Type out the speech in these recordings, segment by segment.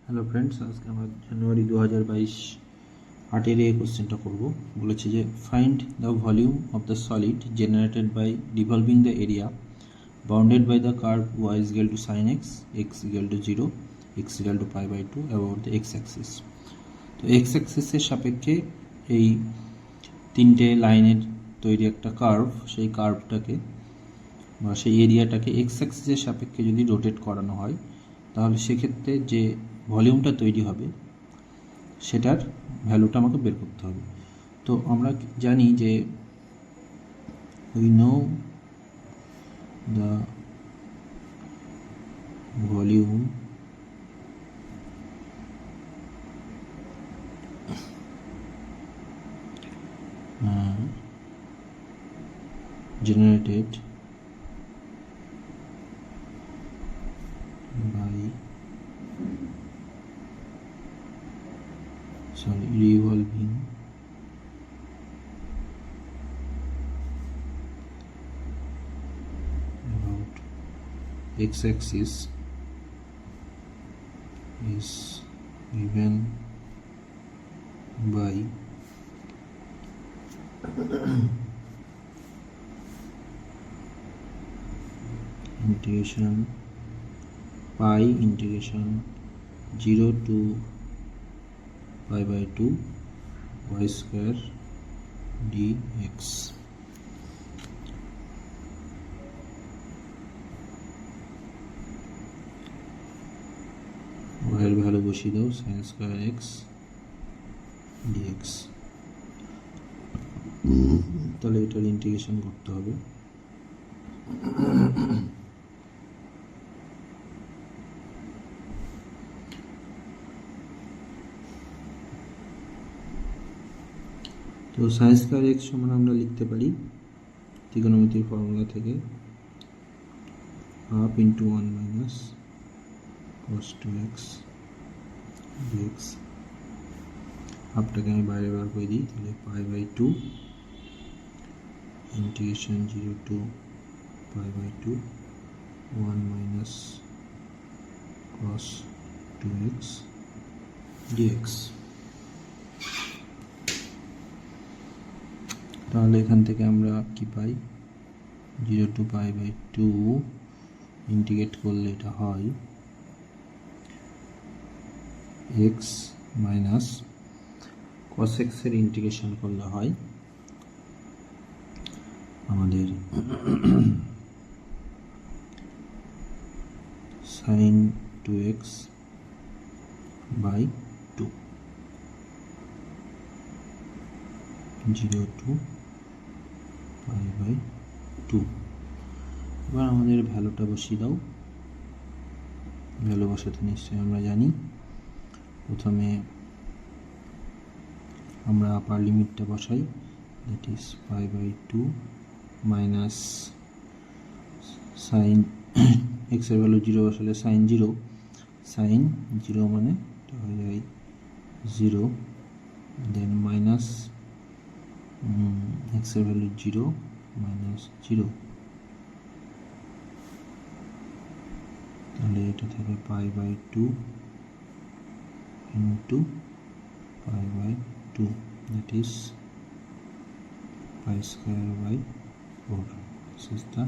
Hello friends, আজকে আমরা জানুয়ারি 2022 8-এর এই কোশ্চেনটা করবো। বলেছে যে find the volume of the solid generated by revolving the area bounded by the curve y is equal to sin x, x equal to 0, x equal to pi/2 about the x axis। তো x অ্যাক্সিসের সাপেক্ষে এই তিনটে লাইনের তৈরি একটা curve, সেই কার্ভটাকে বা সেই এরিয়াটাকে এক্স অ্যাক্সিসের সাপেক্ষে যদি রোটেট করানো হয়, তাহলে সেক্ষেত্রে যে ভলিউমটা তৈরি হবে সেটার ভ্যালুটা আমাকে বের করতে হবে। তো আমরা জানি যে we know the volume generated by revolving about x-axis is given by integration pi integration 0 to pi/2 y square dx। y এর ভ্যালু বসিয়ে দাও, sin square x dx। তাহলে এটার ইন্টিগ্রেশন করতে হবে। তো sin square x সমান আমরা লিখতে পারি ত্রিকোণমিতির ফর্মুলা থেকে half into 1 minus cos 2x dx। হাফটাকে আমি বাইরে বার করে দিই, তাহলে pi/2 integration 0 to pi/2 1 minus cos 2x dx। তাহলে এখান থেকে আমরা কি পাই, 0 to pi/2 ইন্টিগ্রেট করলে এটা হয় x মাইনাস cos x এর ইন্টিগ্রেশন করলে হয় আমাদের sin 2x by 2 0 to pi/2। এবার আমাদের ভ্যালুটা বসিয়ে দাও। ভ্যালু বসাতে নিশ্চয়ই আমরা জানি, প্রথমে আমরা আপার লিমিটটা বসাই, that is pi/2 minus sine x এর ভ্যালু 0 বসালে সাইন 0 মানে এটা হয়ে যায় 0, দেন মাইনাস এক্স এর ভ্যালু 0 মাইনাস 0, তাহলে এটা থাকে pi/2 into pi/2, that is pi²/4। This is the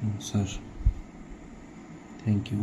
answer. Thank you.